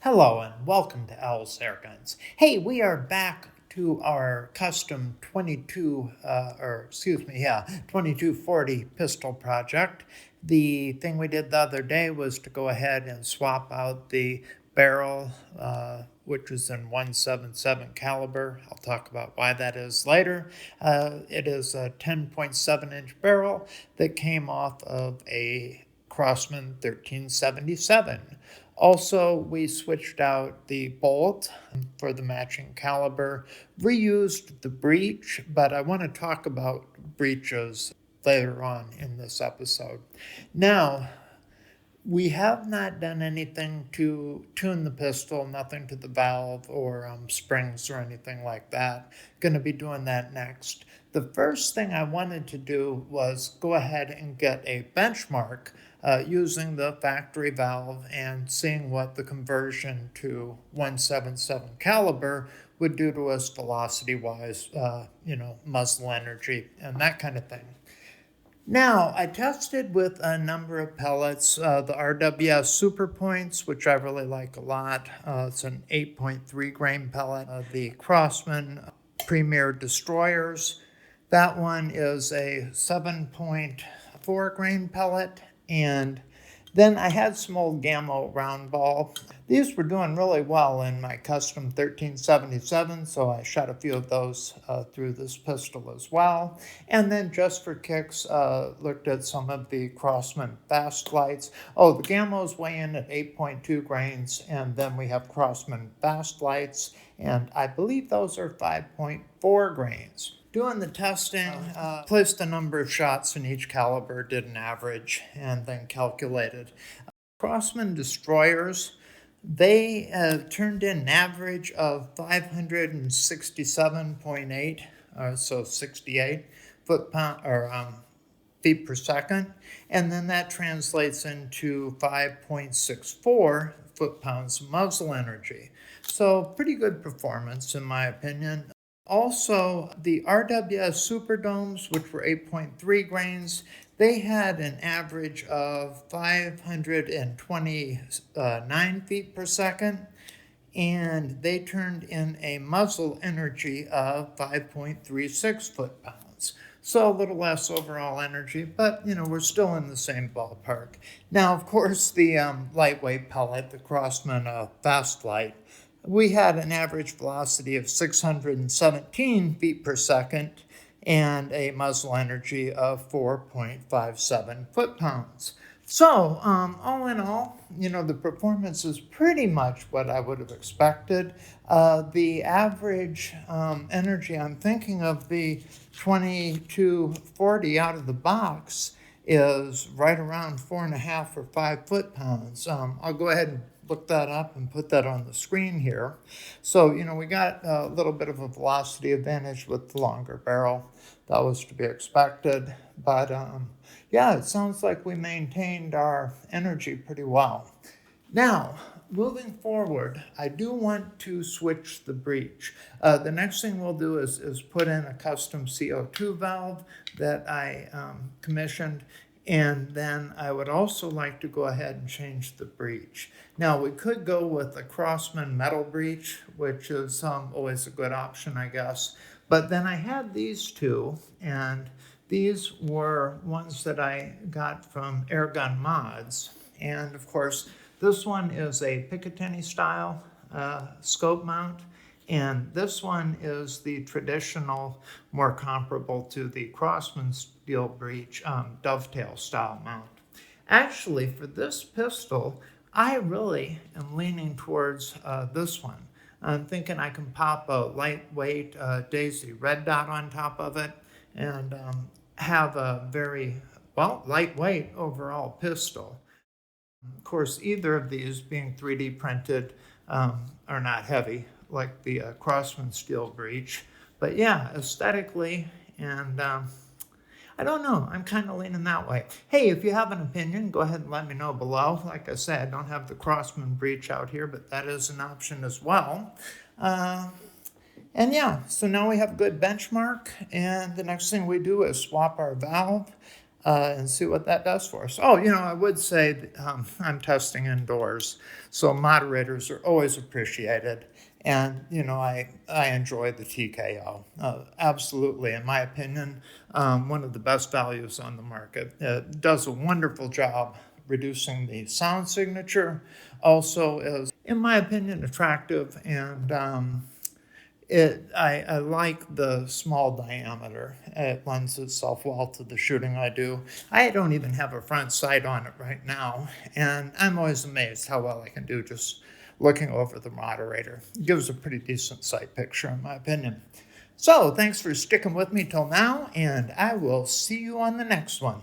Hello and welcome to Owl's Air Guns. Hey, we are back to our custom 2240 pistol project. The thing we did the other day was to go ahead and swap out the barrel, which is in 177 caliber. I'll talk about why that is later. It is a 10.7-inch barrel that came off of a Crosman 1377. Also, we switched out the bolt for the matching caliber, reused the breech, but I want to talk about breeches later on in this episode. Now, we have not done anything to tune the pistol, nothing to the valve or springs or anything like that. Going to be doing that next. The first thing I wanted to do was go ahead and get a benchmark using the factory valve and seeing what the conversion to 177 caliber would do to us velocity-wise, muzzle energy and that kind of thing. Now, I tested with a number of pellets, the RWS Super Points, which I really like a lot. It's an 8.3 grain pellet. The Crosman Premier Destroyers, that one is a 7.4 grain pellet. And then I had some old Gamma round ball. These were doing really well in my custom 1377, so I shot a few of those through this pistol as well. And then just for kicks, looked at some of the Crosman fast lights. Oh, the Gamos weigh in at 8.2 grains, and then we have Crosman fast lights, and I believe those are 5.4 grains. Doing the testing, placed a number of shots in each caliber, did an average, and then calculated. Crosman Destroyers, they turned in an average of 567.8, so 68 feet per second, and then that translates into 5.64 foot-pounds of muzzle energy. So pretty good performance in my opinion. Also, the RWS Superdomes, which were 8.3 grains, they had an average of 529 feet per second, and they turned in a muzzle energy of 5.36 foot-pounds. So a little less overall energy, but we're still in the same ballpark. Now, of course, the lightweight pellet, the Crosman Fast Light, we had an average velocity of 617 feet per second and a muzzle energy of 4.57 foot-pounds. So, all in all, the performance is pretty much what I would have expected. The average energy, I'm thinking of the 2240 out of the box, is right around 4.5 or 5 foot-pounds. I'll go ahead and look that up and put that on the screen here. So, we got a little bit of a velocity advantage with the longer barrel. That was to be expected. But, yeah, it sounds like we maintained our energy pretty well. Now, moving forward, I do want to switch the breech. The next thing we'll do is put in a custom CO2 valve that I commissioned. And then I would also like to go ahead and change the breech. Now, we could go with a Crosman metal breech, which is always a good option, I guess. But then I had these two, and these were ones that I got from Airgun Mods. And of course, this one is a Picatinny style scope mount. And this one is the traditional, more comparable to the Crosman steel breech dovetail style mount. Actually, for this pistol, I really am leaning towards this one. I'm thinking I can pop a lightweight Daisy red dot on top of it and have a very, lightweight overall pistol. Of course, either of these being 3D printed are not heavy like the Crosman steel breech. But yeah, aesthetically and I don't know. I'm kind of leaning that way. Hey, if you have an opinion, go ahead and let me know below. Like I said, I don't have the Crosman breech out here, but that is an option as well. And yeah, so now we have a good benchmark, and the next thing we do is swap our valve. and see what that does for us. Oh, I would say I'm testing indoors, so moderators are always appreciated. And, I enjoy the TKO. Absolutely, in my opinion, one of the best values on the market. It does a wonderful job reducing the sound signature. Also is, in my opinion, attractive, and I like the small diameter. It lends itself well to the shooting I do. I don't even have a front sight on it right now, and I'm always amazed how well I can do just looking over the moderator. It gives a pretty decent sight picture, in my opinion. So thanks for sticking with me till now, and I will see you on the next one.